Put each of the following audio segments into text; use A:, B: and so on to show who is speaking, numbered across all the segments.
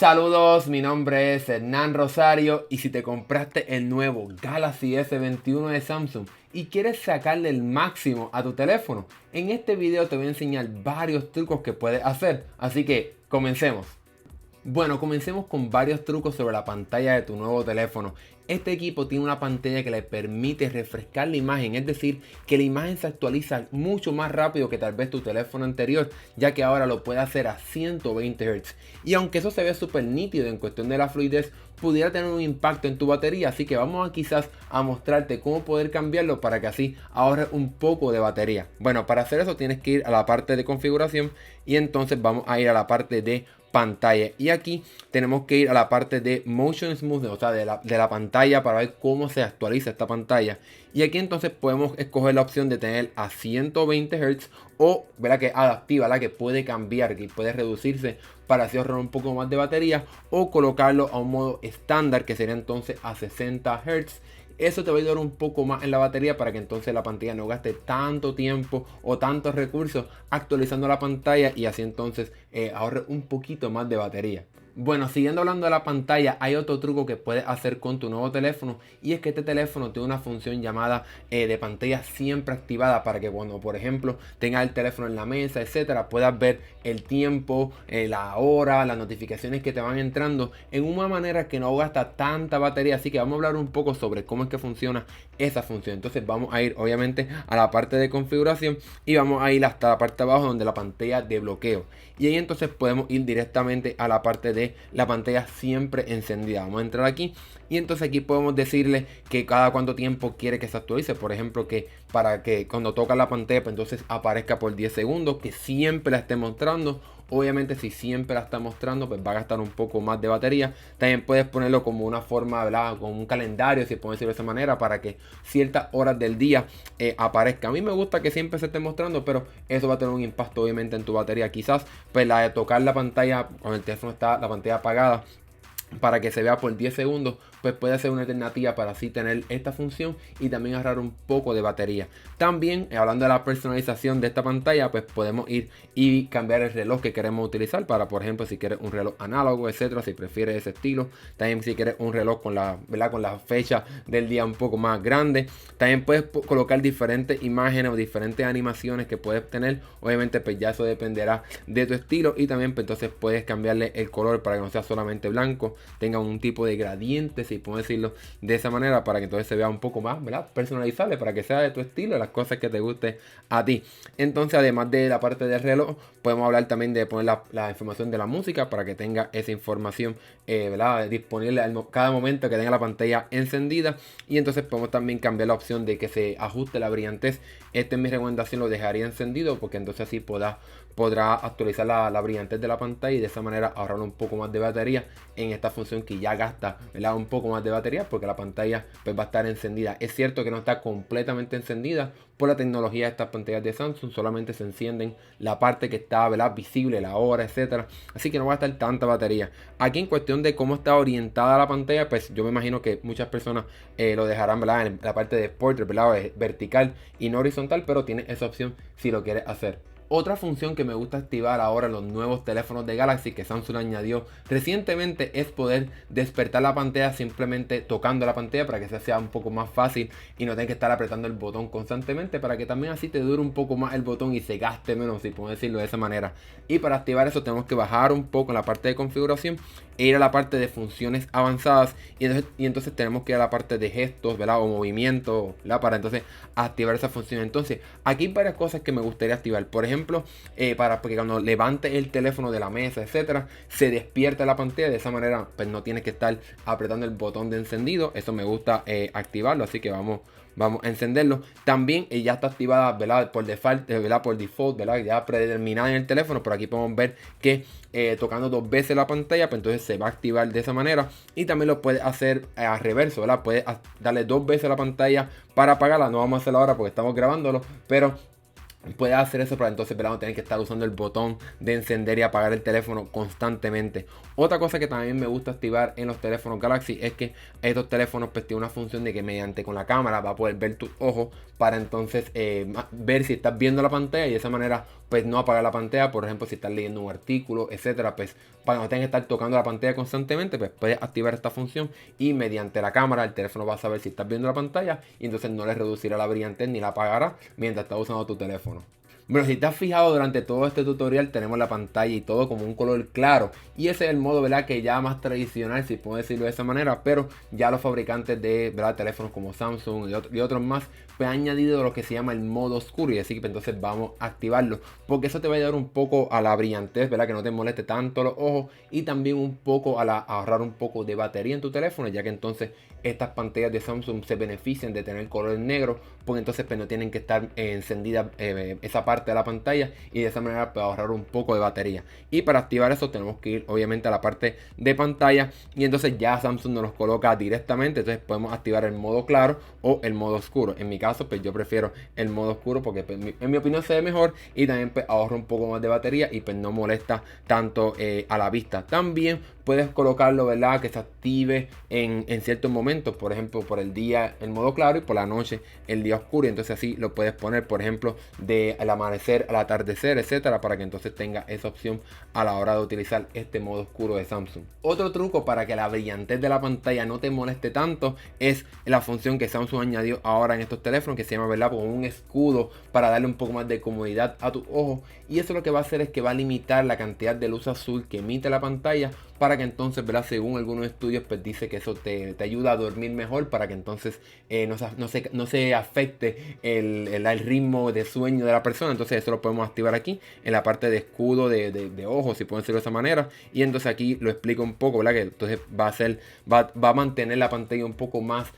A: Saludos, mi nombre es Hernán Rosario y si te compraste el nuevo Galaxy S21 de Samsung y quieres sacarle el máximo a tu teléfono, en este video te voy a enseñar varios trucos que puedes hacer, así que comencemos. Bueno, comencemos con varios trucos sobre la pantalla de tu nuevo teléfono. Este equipo tiene una pantalla que le permite refrescar la imagen, es decir, que la imagen se actualiza mucho más rápido que tal vez tu teléfono anterior, ya que ahora lo puede hacer a 120 Hz. Y aunque eso se ve súper nítido en cuestión de la fluidez, pudiera tener un impacto en tu batería, así que vamos a quizás a mostrarte cómo poder cambiarlo para que así ahorres un poco de batería. Bueno, para hacer eso tienes que ir a la parte de configuración y entonces vamos a ir a la parte de pantalla y aquí tenemos que ir a la parte de Motion Smoothness, o sea de la pantalla, para ver cómo se actualiza esta pantalla. Y aquí entonces podemos escoger la opción de tener a 120 Hz o verá que adaptiva, la que puede cambiar, que puede reducirse para así ahorrar un poco más de batería, o colocarlo a un modo estándar que sería entonces a 60 Hz. Eso te va a ayudar un poco más en la batería para que entonces la pantalla no gaste tanto tiempo o tantos recursos actualizando la pantalla y así entonces ahorre un poquito más de batería. Bueno, siguiendo hablando de la pantalla, hay otro truco que puedes hacer con tu nuevo teléfono y es que este teléfono tiene una función llamada de pantalla siempre activada, para que cuando por ejemplo tengas el teléfono en la mesa, etcétera, puedas ver el tiempo, la hora, las notificaciones que te van entrando en una manera que no gasta tanta batería. Así que vamos a hablar un poco sobre cómo es que funciona esa función. Entonces vamos a ir obviamente a la parte de configuración y vamos a ir hasta la parte de abajo donde la pantalla de bloqueo, y ahí entonces podemos ir directamente a la parte de la pantalla siempre encendida. Vamos a entrar aquí y entonces aquí podemos decirle que cada cuánto tiempo quiere que se actualice. Por ejemplo, que para que cuando toca la pantalla pues entonces aparezca por 10 segundos, que siempre la esté mostrando. Obviamente si siempre la está mostrando pues va a gastar un poco más de batería. También puedes ponerlo como una forma, ¿verdad?, como un calendario, si puedo decirlo de esa manera, para que ciertas horas del día aparezca. A mí me gusta que siempre se esté mostrando, pero eso va a tener un impacto obviamente en tu batería. Quizás pues la de tocar la pantalla cuando el teléfono está la pantalla apagada para que se vea por 10 segundos, pues puede ser una alternativa para así tener esta función y también ahorrar un poco de batería. También hablando de la personalización de esta pantalla, pues podemos ir y cambiar el reloj que queremos utilizar para, por ejemplo, si quieres un reloj análogo, etcétera, si prefieres ese estilo. También si quieres un reloj con la, ¿verdad?, con la fecha del día un poco más grande. También puedes colocar diferentes imágenes o diferentes animaciones que puedes tener. Obviamente pues ya eso dependerá de tu estilo, y también pues entonces puedes cambiarle el color para que no sea solamente blanco, tenga un tipo de gradiente, si puedo decirlo de esa manera, para que entonces se vea un poco más, ¿verdad?, personalizable, para que sea de tu estilo, las cosas que te guste a ti. Entonces, además de la parte del reloj, podemos hablar también de poner la información de la música para que tenga esa información ¿verdad?, disponible cada momento que tenga la pantalla encendida. Y entonces podemos también cambiar la opción de que se ajuste la brillantez. Esta es mi recomendación, lo dejaría encendido porque entonces así podrá actualizar la brillantez de la pantalla y de esa manera ahorrar un poco más de batería en esta función que ya gasta, ¿verdad?, un poco más de batería, porque la pantalla pues va a estar encendida. Es cierto que no está completamente encendida por la tecnología de estas pantallas de Samsung, solamente se encienden la parte que está, ¿verdad?, visible, la hora, etcétera, así que no va a estar tanta batería. Aquí en cuestión de cómo está orientada la pantalla, pues yo me imagino que muchas personas lo dejarán, ¿verdad?, en la parte de portrait, ¿verdad?, vertical y no horizontal, pero tiene esa opción si lo quieres hacer. Otra función que me gusta activar ahora en los nuevos teléfonos de Galaxy que Samsung añadió recientemente es poder despertar la pantalla simplemente tocando la pantalla, para que sea un poco más fácil y no tengas que estar apretando el botón constantemente, para que también así te dure un poco más el botón y se gaste menos, si puedo decirlo de esa manera. Y para activar eso tenemos que bajar un poco en la parte de configuración e ir a la parte de funciones avanzadas, y entonces tenemos que ir a la parte de gestos, ¿verdad?, o movimiento, ¿verdad?, para entonces activar esa función. Entonces aquí hay varias cosas que me gustaría activar. Por ejemplo, para que cuando levante el teléfono de la mesa, etcétera, se despierta la pantalla. De esa manera pues no tienes que estar apretando el botón de encendido. Eso me gusta activarlo, así que vamos a encenderlo. También ya está activada, ¿verdad?, por default, ¿verdad?, por default, ¿verdad?, ya predeterminada en el teléfono. Pero aquí podemos ver que tocando 2 veces la pantalla, pues entonces se va a activar de esa manera. Y también lo puedes hacer a reverso, ¿verdad?, puedes darle 2 veces a la pantalla para apagarla. No vamos a hacerlo ahora porque estamos grabándolo, pero puedes hacer eso para entonces, ¿verdad?, no tener que estar usando el botón de encender y apagar el teléfono constantemente. Otra cosa que también me gusta activar en los teléfonos Galaxy es que estos teléfonos pues tienen una función de que mediante con la cámara va a poder ver tus ojos para entonces ver si estás viendo la pantalla y de esa manera pues no apagar la pantalla. Por ejemplo, si estás leyendo un artículo, etcétera, pues para no tener que estar tocando la pantalla constantemente, pues puedes activar esta función y mediante la cámara el teléfono va a saber si estás viendo la pantalla y entonces no le reducirá la brillantez ni la apagará mientras estás usando tu teléfono. Bueno, si te has fijado durante todo este tutorial tenemos la pantalla y todo como un color claro. Y ese es el modo, ¿verdad?, que ya más tradicional, si puedo decirlo de esa manera. Pero ya los fabricantes de, ¿verdad?, teléfonos como Samsung y otros más pues han añadido lo que se llama el modo oscuro. Y así que entonces vamos a activarlo, porque eso te va a ayudar un poco a la brillantez, ¿verdad?, que no te moleste tanto los ojos. Y también un poco a ahorrar un poco de batería en tu teléfono, ya que entonces estas pantallas de Samsung se benefician de tener color negro, porque entonces pues no tienen que estar encendida esa parte de la pantalla y de esa manera puede ahorrar un poco de batería. Y para activar eso tenemos que ir obviamente a la parte de pantalla y entonces ya Samsung nos los coloca directamente. Entonces podemos activar el modo claro o el modo oscuro. En mi caso pues yo prefiero el modo oscuro porque pues, en mi opinión se ve mejor y también pues ahorra un poco más de batería y pues no molesta tanto a la vista. También puedes colocarlo, ¿verdad?, que se active en ciertos momentos, por ejemplo por el día el modo claro y por la noche el día oscuro, y entonces así lo puedes poner, por ejemplo, de al amanecer al atardecer, etcétera, para que entonces tenga esa opción a la hora de utilizar este modo oscuro de Samsung. Otro truco para que la brillantez de la pantalla no te moleste tanto es la función que Samsung añadió ahora en estos teléfonos, que se llama, ¿verdad?, como un escudo para darle un poco más de comodidad a tus ojos, y eso lo que va a hacer es que va a limitar la cantidad de luz azul que emite la pantalla, para que entonces, ¿verdad?, según algunos estudios pues dice que eso te ayuda a dormir mejor, para que entonces no se afecte el ritmo de sueño de la persona. Entonces eso lo podemos activar aquí en la parte de escudo de ojos, si pueden decirlo de esa manera, y entonces aquí lo explico un poco, ¿verdad?, que entonces va a mantener la pantalla un poco más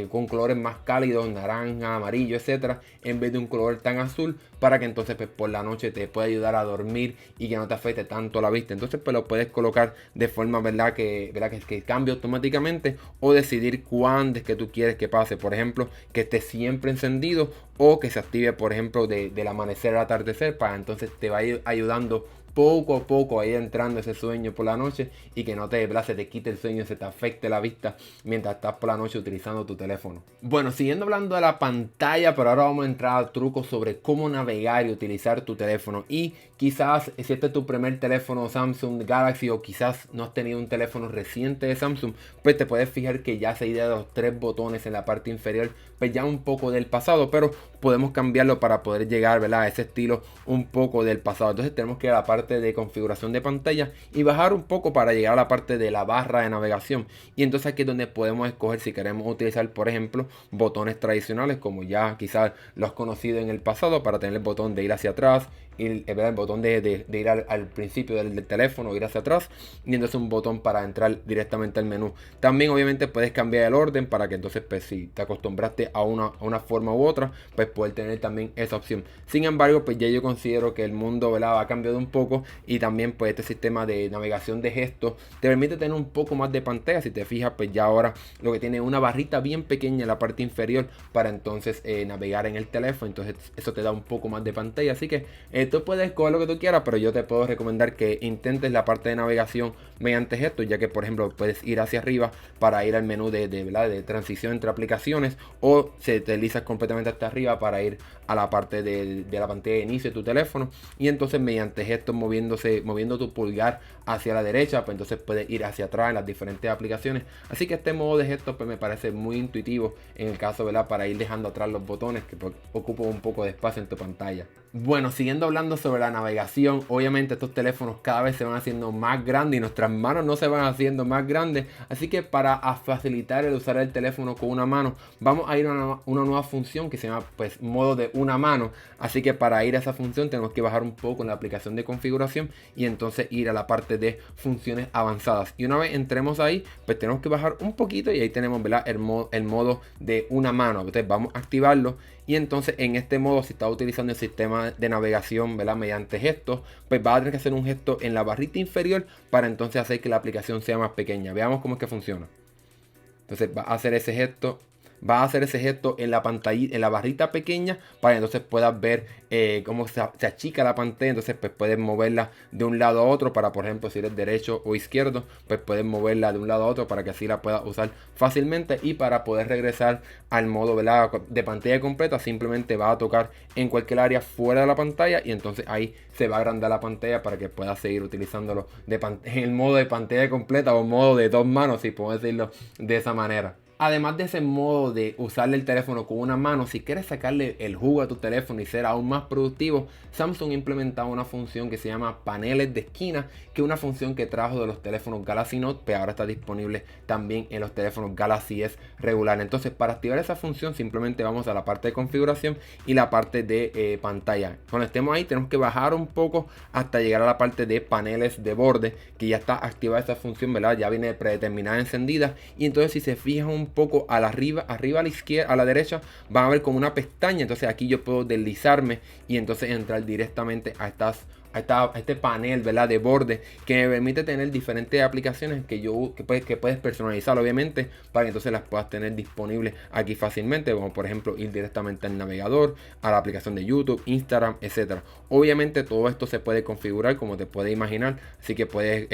A: con colores más cálidos, naranja, amarillo, etcétera, en vez de un color tan azul, para que entonces pues, por la noche te pueda ayudar a dormir y que no te afecte tanto la vista. Entonces pues lo puedes colocar de forma, ¿verdad?, que cambie automáticamente, o decidir cuándo es que tú quieres que pase. Por ejemplo, que esté siempre encendido o que se active, por ejemplo, del amanecer al atardecer, para entonces te va a ir ayudando poco a poco a ir entrando ese sueño por la noche y que no te, ¿verdad?, se te quite el sueño, se te afecte la vista mientras estás por la noche utilizando tu teléfono. Bueno, siguiendo hablando de la pantalla, pero ahora vamos a entrar a trucos sobre cómo navegar y utilizar tu teléfono. Y quizás si este es tu primer teléfono Samsung Galaxy, o quizás no has tenido un teléfono reciente de Samsung, pues te puedes fijar que ya esa idea de los 3 botones en la parte inferior pues ya un poco del pasado, pero podemos cambiarlo para poder llegar, ¿verdad?, a ese estilo un poco del pasado. Entonces tenemos que ir a la parte de configuración de pantalla y bajar un poco para llegar a la parte de la barra de navegación, y entonces aquí es donde podemos escoger si queremos utilizar, por ejemplo, botones tradicionales como ya quizás lo has conocido en el pasado, para tener el botón de ir hacia atrás, el botón de ir al principio del teléfono, ir hacia atrás, y entonces un botón para entrar directamente al menú. También obviamente puedes cambiar el orden para que entonces pues, si te acostumbraste a una forma u otra, pues poder tener también esa opción. Sin embargo, pues ya yo considero que el mundo, ¿verdad?, ha cambiado un poco, y también pues este sistema de navegación de gestos te permite tener un poco más de pantalla. Si te fijas, pues ya ahora lo que tiene es una barrita bien pequeña en la parte inferior para entonces navegar en el teléfono. Entonces eso te da un poco más de pantalla, así que tú puedes escoger lo que tú quieras, pero yo te puedo recomendar que intentes la parte de navegación mediante gestos, ya que por ejemplo puedes ir hacia arriba para ir al menú ¿verdad?, de transición entre aplicaciones, o se te deslizas completamente hasta arriba para ir a la parte de la pantalla de inicio de tu teléfono, y entonces mediante gestos moviendo tu pulgar hacia la derecha, pues entonces puedes ir hacia atrás en las diferentes aplicaciones. Así que este modo de gestos pues me parece muy intuitivo en el caso, ¿verdad?, para ir dejando atrás los botones que pues, ocupan un poco de espacio en tu pantalla. Bueno, siguiendo hablando sobre la navegación, obviamente estos teléfonos cada vez se van haciendo más grandes y nuestras manos no se van haciendo más grandes, así que para facilitar el usar el teléfono con una mano, vamos a ir a una nueva función que se llama pues modo de una mano. Así que para ir a esa función tenemos que bajar un poco en la aplicación de configuración y entonces ir a la parte de funciones avanzadas, y una vez entremos ahí pues tenemos que bajar un poquito y ahí tenemos, ¿verdad?, el modo de una mano. Entonces vamos a activarlo, y entonces en este modo, si estás utilizando el sistema de navegación, ¿verdad?, mediante gestos, pues vas a tener que hacer un gesto en la barrita inferior para entonces hacer que la aplicación sea más pequeña. Veamos cómo es que funciona. Entonces va a hacer ese gesto, vas a hacer ese gesto en la pantalla, en la barrita pequeña, para que entonces puedas ver cómo se achica la pantalla. Entonces pues puedes moverla de un lado a otro para, por ejemplo, si eres derecho o izquierdo, pues puedes moverla de un lado a otro para que así la puedas usar fácilmente. Y para poder regresar al modo, ¿verdad?, de pantalla completa, simplemente vas a tocar en cualquier área fuera de la pantalla y entonces ahí se va a agrandar la pantalla para que puedas seguir utilizándolo en el modo de pantalla completa o modo de dos manos, si puedo decirlo de esa manera. Además de ese modo de usarle el teléfono con una mano, si quieres sacarle el jugo a tu teléfono y ser aún más productivo, Samsung ha implementado una función que se llama paneles de esquina, que es una función que trajo de los teléfonos Galaxy Note, pero ahora está disponible también en los teléfonos Galaxy S regular. Entonces, para activar esa función, simplemente vamos a la parte de configuración y la parte de pantalla. Cuando estemos ahí, tenemos que bajar un poco hasta llegar a la parte de paneles de borde, que ya está activada esa función, ¿verdad? Ya viene predeterminada, encendida. Y entonces, si se fijan un poco arriba a la izquierda, a la derecha, van a ver como una pestaña. Entonces aquí yo puedo deslizarme y entonces entrar directamente a este panel, ¿verdad?, de borde, que me permite tener diferentes aplicaciones que puedes personalizar, obviamente, para que entonces las puedas tener disponibles aquí fácilmente, como por ejemplo ir directamente al navegador, a la aplicación de YouTube, Instagram, etcétera. Obviamente todo esto se puede configurar como te puedes imaginar, así que puedes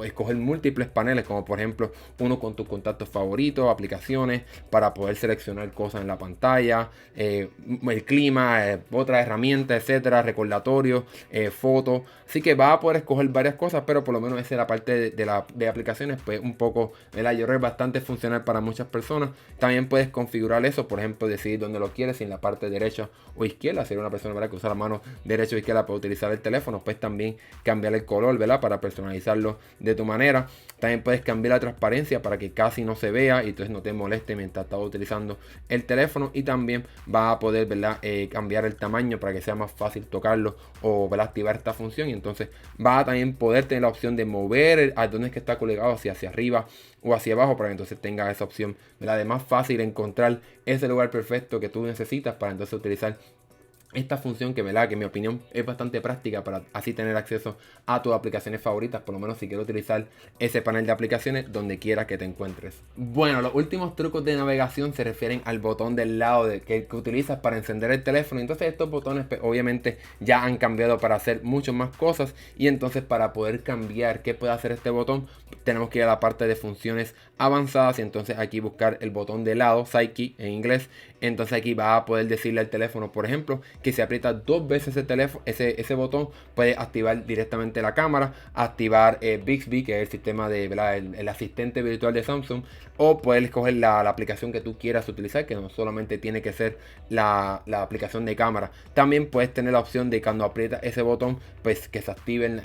A: escoger múltiples paneles, como por ejemplo uno con tus contactos favoritos, aplicaciones, para poder seleccionar cosas en la pantalla, el clima, otras herramientas, etcétera, recordatorios, fotos. Así que vas a poder escoger varias cosas, pero por lo menos esa es la parte de aplicaciones, pues un poco, ¿verdad?, yo creo que es bastante funcional para muchas personas. También puedes configurar eso, por ejemplo, decidir dónde lo quieres, si en la parte derecha o izquierda. Si eres una persona, ¿verdad?, que usa la mano derecha o izquierda para utilizar el teléfono, pues también cambiar el color, ¿verdad?, para personalizarlo de tu manera. También puedes cambiar la transparencia para que casi no se vea y entonces no te moleste mientras estás utilizando el teléfono. Y también vas a poder, ¿verdad?, cambiar el tamaño para que sea más fácil tocarlo o, ¿verdad?, activar esta función. Y entonces vas a también poder tener la opción de mover a dónde es que está colgado, hacia arriba o hacia abajo, para que entonces tengas esa opción, ¿verdad?, de más fácil encontrar ese lugar perfecto que tú necesitas para entonces utilizar esta función, que ¿verdad?, que en mi opinión es bastante práctica para así tener acceso a tus aplicaciones favoritas, por lo menos si quieres utilizar ese panel de aplicaciones donde quiera que te encuentres. Bueno, los últimos trucos de navegación se refieren al botón del lado que utilizas para encender el teléfono. Entonces estos botones pues, obviamente ya han cambiado para hacer muchas más cosas, y entonces para poder cambiar qué puede hacer este botón tenemos que ir a la parte de funciones avanzadas y entonces aquí buscar el botón de lado, side key en inglés. Entonces aquí vas a poder decirle al teléfono, por ejemplo, que si aprieta dos veces ese botón, puede activar directamente la cámara, activar Bixby, que es el sistema de, ¿verdad?, el asistente virtual de Samsung, o puedes escoger la aplicación que tú quieras utilizar, que no solamente tiene que ser la aplicación de cámara. También puedes tener la opción de cuando aprieta ese botón, pues que se active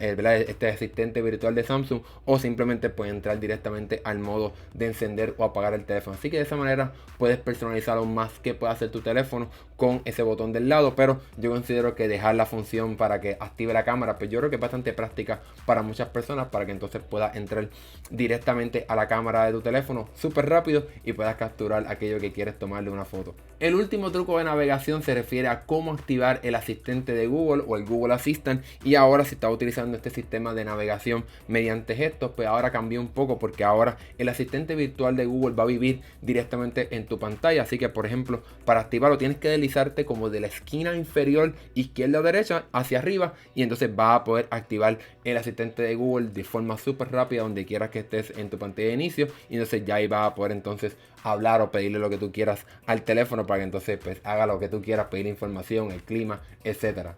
A: este asistente virtual de Samsung, o simplemente puedes entrar directamente al modo de encender o apagar el teléfono. Así que de esa manera puedes personalizar aún más que puede hacer tu teléfono con ese botón del lado. Pero yo considero que dejar la función para que active la cámara, pues yo creo que es bastante práctica para muchas personas, para que entonces puedas entrar directamente a la cámara de tu teléfono súper rápido y puedas capturar aquello que quieres tomarle una foto. El último truco de navegación se refiere a cómo activar el asistente de Google o el Google Assistant. Y ahora, si estás utilizando este sistema de navegación mediante gestos, pues ahora cambió un poco, porque ahora el asistente virtual de Google va a vivir directamente en tu pantalla. Así que, por ejemplo, para activarlo tienes que deslizarte como de la esquina inferior izquierda o derecha hacia arriba, y entonces vas a poder activar el asistente de Google de forma súper rápida donde quieras que estés en tu pantalla de inicio. Y entonces ya ahí vas a poder entonces hablar o pedirle lo que tú quieras al teléfono para que entonces pues haga lo que tú quieras, pedir información, el clima, etcétera.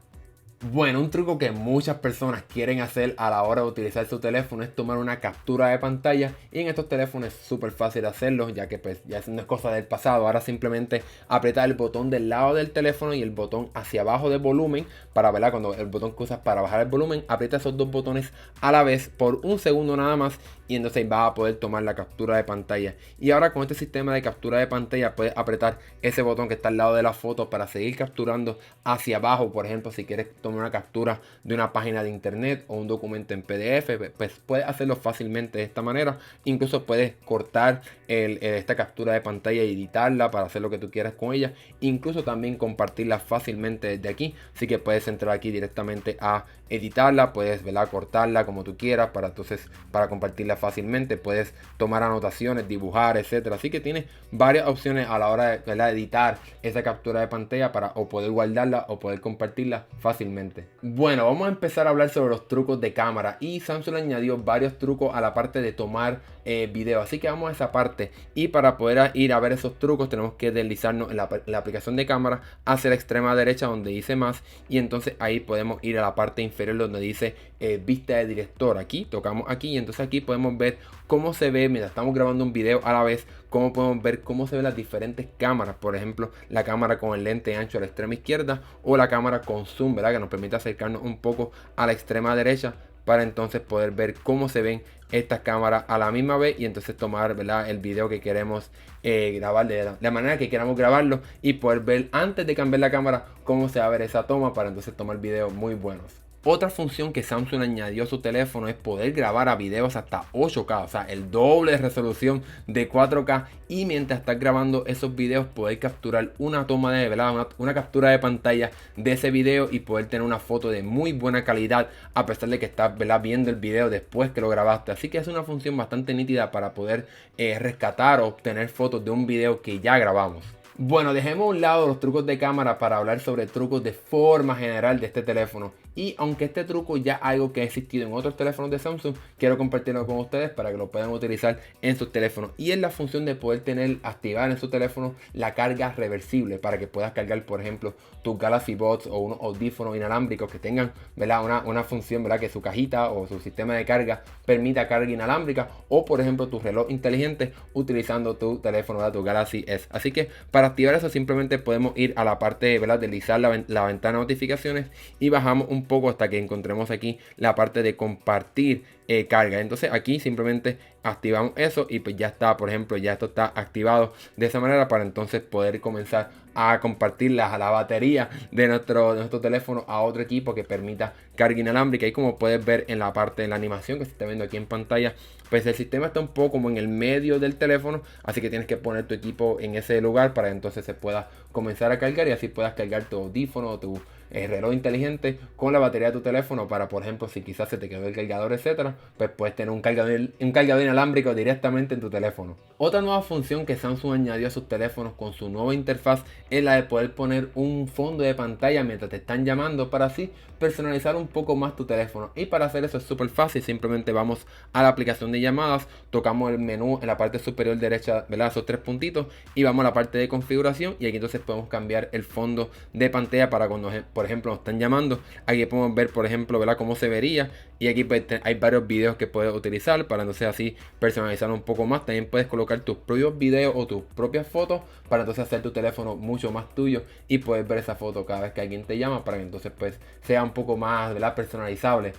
A: Bueno, un truco que muchas personas quieren hacer a la hora de utilizar su teléfono es tomar una captura de pantalla, y en estos teléfonos es súper fácil hacerlo, ya que pues ya no es cosa del pasado. Ahora simplemente apretar el botón del lado del teléfono y el botón hacia abajo de volumen para, ¿verdad?, cuando el botón que usas para bajar el volumen, aprieta esos dos botones a la vez por un segundo nada más, y entonces vas a poder tomar la captura de pantalla. Y ahora con este sistema de captura de pantalla puedes apretar ese botón que está al lado de la foto para seguir capturando hacia abajo. Por ejemplo, si quieres tomar una captura de una página de internet o un documento en PDF, pues puedes hacerlo fácilmente de esta manera. Incluso puedes cortar esta captura de pantalla y editarla para hacer lo que tú quieras con ella. Incluso también compartirla fácilmente desde aquí. Así que puedes entrar aquí directamente a editarla, puedes, ¿verdad?, cortarla como tú quieras para compartirla fácilmente, puedes tomar anotaciones, dibujar, etcétera. Así que tienes varias opciones a la hora de, ¿verdad?, editar esa captura de pantalla para o poder guardarla o poder compartirla fácilmente. Bueno, vamos a empezar a hablar sobre los trucos de cámara, y Samsung añadió varios trucos a la parte de tomar video, así que vamos a esa parte, y para poder ir a ver esos trucos tenemos que deslizarnos en la aplicación de cámara hacia la extrema derecha donde dice más, y entonces ahí podemos ir a la parte inferior donde dice vista de director. Aquí tocamos aquí y entonces aquí podemos ver cómo se ve mientras estamos grabando un video a la vez, cómo podemos ver cómo se ven las diferentes cámaras, por ejemplo la cámara con el lente ancho a la extrema izquierda o la cámara con zoom, ¿verdad?, que nos permite acercarnos un poco a la extrema derecha para entonces poder ver cómo se ven estas cámaras a la misma vez y entonces tomar, ¿verdad?, el video que queremos grabar de la manera que queramos grabarlo y poder ver antes de cambiar la cámara cómo se va a ver esa toma para entonces tomar videos muy buenos. Otra función que Samsung añadió a su teléfono es poder grabar a videos hasta 8K, o sea, el doble de resolución de 4K, y mientras estás grabando esos videos poder capturar una toma de, ¿verdad?, una captura de pantalla de ese video y poder tener una foto de muy buena calidad a pesar de que estás, ¿verdad?, viendo el video después que lo grabaste. Así que es una función bastante nítida para poder rescatar o obtener fotos de un video que ya grabamos. Bueno, dejemos a un lado los trucos de cámara para hablar sobre trucos de forma general de este teléfono. Y aunque este truco ya es algo que ha existido en otros teléfonos de Samsung, quiero compartirlo con ustedes para que lo puedan utilizar en sus teléfonos. Y es la función de poder activar en su teléfono la carga reversible para que puedas cargar, por ejemplo, tus Galaxy Buds o unos audífonos inalámbricos que tengan, ¿verdad?, una función, ¿verdad?, que su cajita o su sistema de carga permita carga inalámbrica, o por ejemplo tu reloj inteligente utilizando tu teléfono, ¿verdad?, tu Galaxy S. Así que para activar eso simplemente podemos ir a la parte, ¿verdad?, deslizar la ventana de notificaciones y bajamos un poco hasta que encontremos aquí la parte de compartir carga. Entonces aquí simplemente activamos eso y pues ya está, por ejemplo, ya esto está activado de esa manera para entonces poder comenzar a compartir la batería de nuestro teléfono a otro equipo que permita carga inalámbrica. Y como puedes ver en la parte de la animación que se está viendo aquí en pantalla, pues el sistema está un poco como en el medio del teléfono, así que tienes que poner tu equipo en ese lugar para entonces se pueda comenzar a cargar y así puedas cargar tu audífono o tu reloj inteligente con la batería de tu teléfono para, por ejemplo, si quizás se te quedó el cargador, etcétera, pues puedes tener un cargador inalámbrico directamente en tu teléfono. Otra nueva función que Samsung añadió a sus teléfonos con su nueva interfaz es la de poder poner un fondo de pantalla mientras te están llamando para así personalizar un poco más tu teléfono. Y para hacer eso es súper fácil, simplemente vamos a la aplicación de llamadas, tocamos el menú en la parte superior derecha, ¿verdad?, esos tres puntitos, y vamos a la parte de configuración y aquí entonces podemos cambiar el fondo de pantalla para cuando, por ejemplo, nos están llamando. Aquí podemos ver, por ejemplo, ¿verdad?, cómo se vería, y aquí pues, hay varios videos que puedes utilizar para entonces así personalizar un poco más. También puedes colocar tus propios videos o tus propias fotos para entonces hacer tu teléfono mucho más tuyo y poder ver esa foto cada vez que alguien te llama para que entonces pues sea un poco más, ¿verdad?, personalizable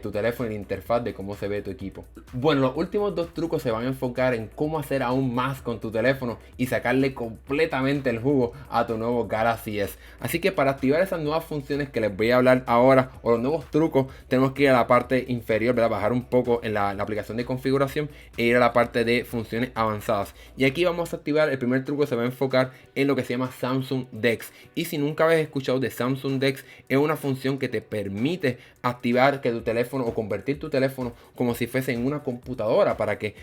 A: tu teléfono y la interfaz de cómo se ve tu equipo. Bueno, los últimos dos trucos se van a enfocar en cómo hacer aún más con tu teléfono y sacarle completamente el jugo a tu nuevo Galaxy S. Así que para activar esas nuevas funciones que les voy a hablar ahora, o los nuevos trucos, tenemos que ir a la parte inferior, ¿verdad?, bajar un poco en la aplicación de configuración e ir a la parte de funciones avanzadas. Y aquí vamos a activar, el primer truco se va a enfocar en lo que se llama Samsung DeX. Y si nunca habéis escuchado de Samsung DeX, es una función que te permite activar que tu teléfono o convertir tu teléfono como si fuese en una computadora para que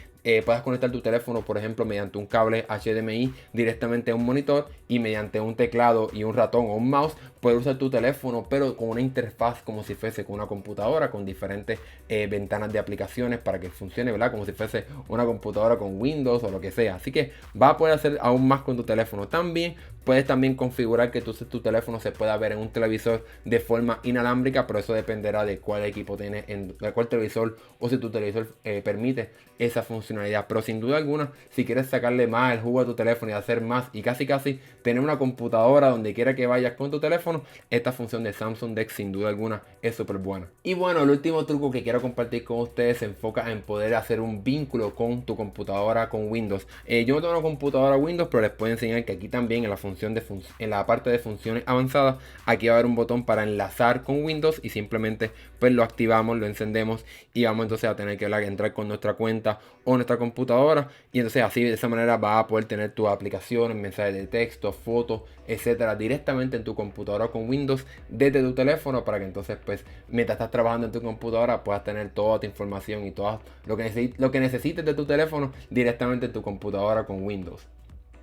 A: puedas conectar tu teléfono, por ejemplo, mediante un cable HDMI directamente a un monitor, y mediante un teclado y un ratón o un mouse puedes usar tu teléfono pero con una interfaz como si fuese con una computadora, con diferentes ventanas de aplicaciones para que funcione, ¿verdad?, como si fuese una computadora con Windows o lo que sea. Así que va a poder hacer aún más con tu teléfono. También puedes configurar que tu teléfono se pueda ver en un televisor de forma inalámbrica, pero eso dependerá de cuál equipo tienes, de cuál televisor, o si tu televisor permite esa funcionalidad. Pero sin duda alguna, si quieres sacarle más el jugo a tu teléfono y hacer más y casi tener una computadora donde quiera que vayas con tu teléfono, esta función de Samsung DeX sin duda alguna es súper buena. Y bueno, el último truco que quiero compartir con ustedes se enfoca en poder hacer un vínculo con tu computadora con Windows. Yo no tengo una computadora Windows, pero les puedo enseñar que aquí también en la parte de funciones avanzadas, aquí va a haber un botón para enlazar con Windows y simplemente pues lo activamos, lo encendemos y vamos entonces a tener que entrar con nuestra cuenta o nuestra computadora, y entonces así de esa manera vas a poder tener tus aplicaciones, mensajes de texto, fotos, etcétera, directamente en tu computadora con Windows desde tu teléfono, para que entonces pues mientras estás trabajando en tu computadora puedas tener toda tu información y todo lo que necesites de tu teléfono directamente en tu computadora con Windows.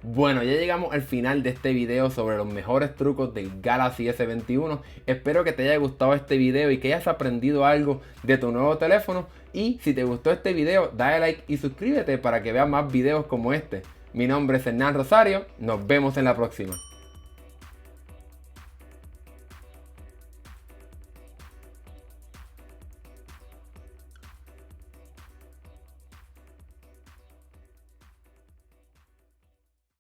A: Bueno, ya llegamos al final de este video sobre los mejores trucos del Galaxy S21. Espero que te haya gustado este video y que hayas aprendido algo de tu nuevo teléfono. Y si te gustó este video, dale like y suscríbete para que veas más videos como este. Mi nombre es Hernán Rosario, nos vemos en la próxima.